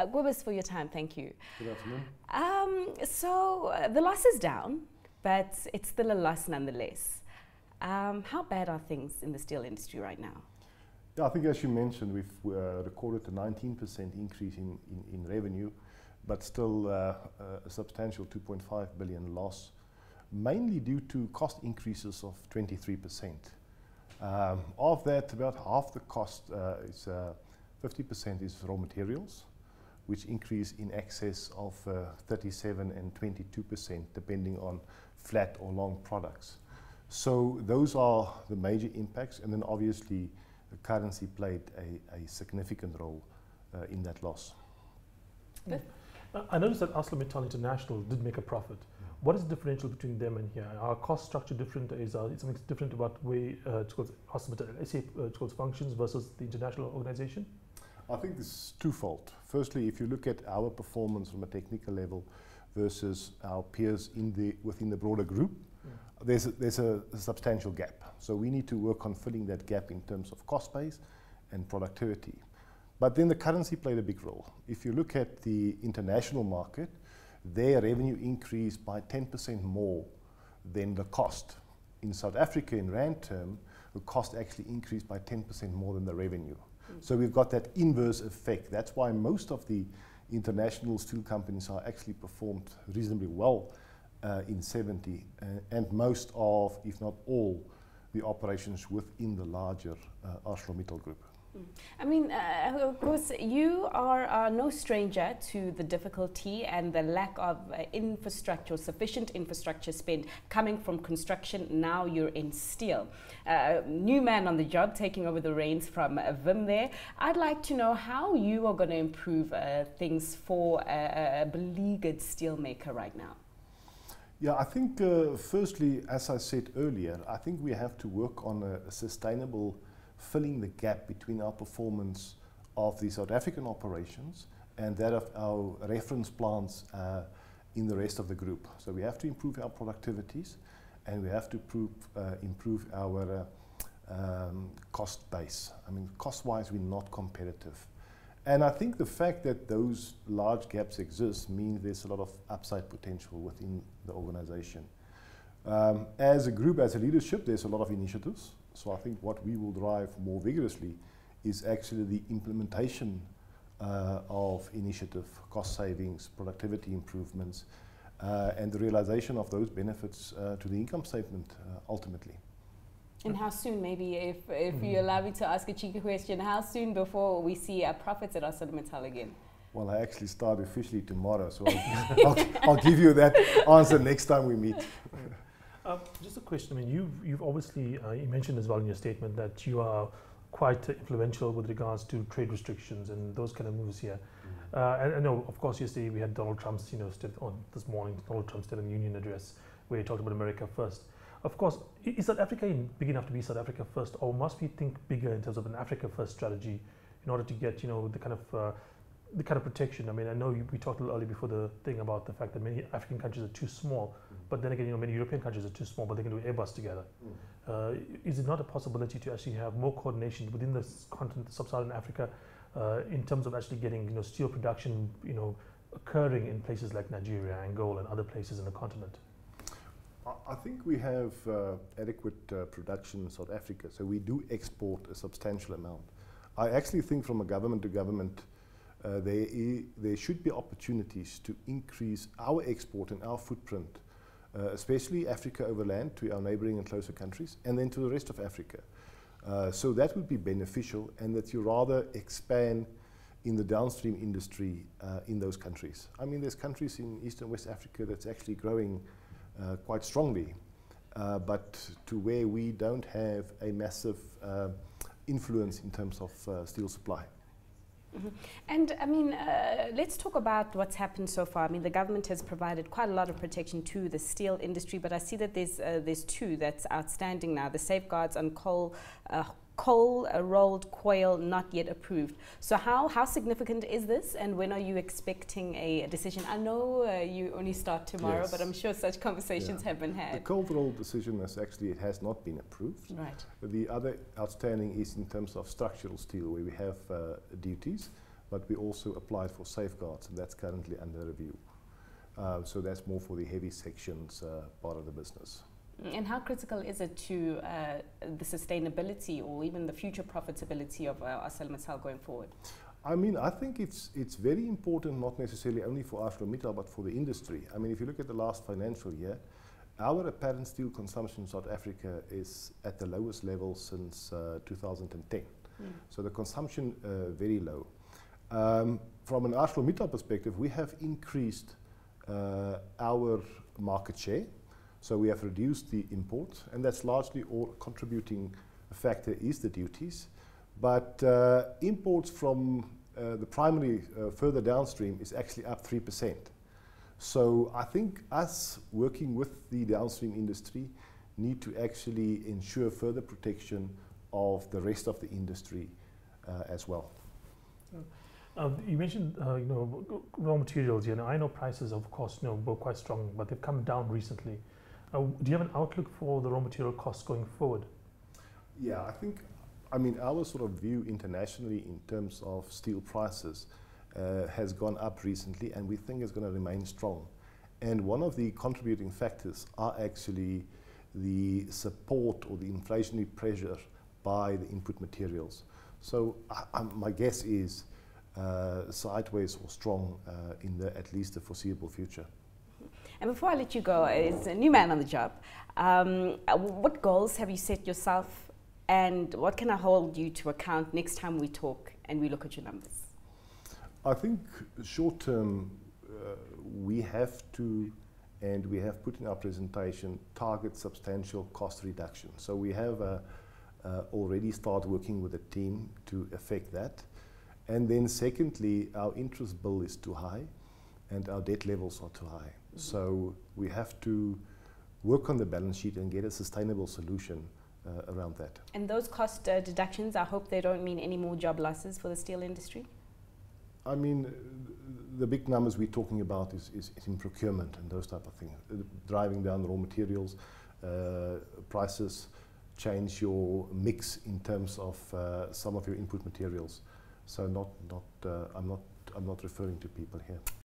Kobus, for your time, thank you. Good afternoon. So the loss is down, but it's still a loss nonetheless. How bad are things in the steel industry right now? Yeah, I think as you mentioned, we've recorded a 19% increase in revenue, but still a substantial 2.5 billion loss, mainly due to cost increases of 23%. Of that, about half the cost is 50% is raw materials, which increase in excess of 37 and 22%, depending on flat or long products. So those are the major impacts, and then obviously the currency played a significant role in that loss. I noticed that ArcelorMittal International did make a profit. What is the differential between them and here? Are cost structure different? Is something different about way ArcelorMittal SA functions versus the international organization? I think this is twofold. Firstly, if you look at our performance from a technical level versus our peers within the broader group, there's a substantial gap. So we need to work on filling that gap in terms of cost base and productivity. But then the currency played a big role. If you look at the international market, their revenue increased by 10% more than the cost. In South Africa, in rand term, the cost actually increased by 10% more than the revenue. So we've got that inverse effect. That's why most of the international steel companies are actually performed reasonably well in 70, and most of, if not all, the operations within the larger ArcelorMittal group. I mean, of course, you are no stranger to the difficulty and the lack of infrastructure, sufficient infrastructure spend coming from construction. Now you're in steel. New man on the job, taking over the reins from Vim there. I'd like to know how you are going to improve things for a beleaguered steelmaker right now. Yeah, I think firstly, as I said earlier, I think we have to work on a sustainable filling the gap between our performance of the South African operations and that of our reference plants in the rest of the group. So we have to improve our productivities, and we have to improve our cost base. I mean, cost-wise, we're not competitive. And I think the fact that those large gaps exist means there's a lot of upside potential within the organization. As a group, as a leadership, there's a lot of initiatives. So I think what we will drive more vigorously is actually the implementation of initiative, cost savings, productivity improvements, and the realization of those benefits to the income statement ultimately. And how soon, maybe, if you allow me to ask a cheeky question, how soon before we see profits at ArcelorMittal again? Well, I actually start officially tomorrow, so I'll give you that answer next time we meet. Just a question. I mean, you've obviously you mentioned as well in your statement that you are quite influential with regards to trade restrictions and those kind of moves here. And I know, of course, yesterday we had Donald Trump's, this morning, Donald Trump's State of the Union address where he talked about America first. Of course, is South Africa big enough to be South Africa first, or must we think bigger in terms of an Africa first strategy in order to get, the kind of protection? I mean, I know we talked a little earlier before the thing about the fact that many African countries are too small, but then again, many European countries are too small, but they can do Airbus together. Is it not a possibility to actually have more coordination within the continent, sub-Saharan Africa, in terms of actually getting, steel production, occurring in places like Nigeria, Angola, and other places in the continent? I think we have adequate production in South Africa, so we do export a substantial amount. I actually think from a government to government, there should be opportunities to increase our export and our footprint, especially Africa overland to our neighboring and closer countries, and then to the rest of Africa. So that would be beneficial, and that you rather expand in the downstream industry in those countries. I mean, there's countries in East and West Africa that's actually growing quite strongly, but to where we don't have a massive influence in terms of steel supply. And I mean, let's talk about what's happened so far. I mean, the government has provided quite a lot of protection to the steel industry, but I see that there's two that's outstanding now: the safeguards on coal rolled coil not yet approved. So how significant is this, and when are you expecting a decision? I know you only start tomorrow, yes, but I'm sure such conversations have been had. The cold rolled decision it has not been approved. Right. The other outstanding is in terms of structural steel, where we have duties, but we also applied for safeguards, and that's currently under review. So that's more for the heavy sections part of the business. And how critical is it to the sustainability or even the future profitability of ArcelorMittal going forward? I mean, I think it's very important, not necessarily only for ArcelorMittal, but for the industry. I mean, if you look at the last financial year, our apparent steel consumption in South Africa is at the lowest level since 2010. So the consumption very low. From an ArcelorMittal perspective, we have increased our market share. So we have reduced the imports, and that's largely all contributing factor is the duties. But imports from the primary further downstream is actually up 3%. So I think us working with the downstream industry need to actually ensure further protection of the rest of the industry as well. You mentioned raw materials. I know prices, of course, were quite strong, but they've come down recently. Do you have an outlook for the raw material costs going forward? Yeah, I mean, our sort of view internationally in terms of steel prices has gone up recently, and we think it's going to remain strong. And one of the contributing factors are actually the support or the inflationary pressure by the input materials. So my guess is sideways or strong in at least the foreseeable future. And before I let you go, as a new man on the job, what goals have you set yourself, and what can I hold you to account next time we talk and we look at your numbers? I think short term, we have to, and we have put in our presentation, target substantial cost reduction. So we have already started working with a team to effect that. And then secondly, our interest bill is too high and our debt levels are too high. So we have to work on the balance sheet and get a sustainable solution around that. And those cost deductions, I hope they don't mean any more job losses for the steel industry? I mean, the big numbers we're talking about is in procurement and those type of things. Driving down raw materials, prices, change your mix in terms of some of your input materials. So I'm not referring to people here.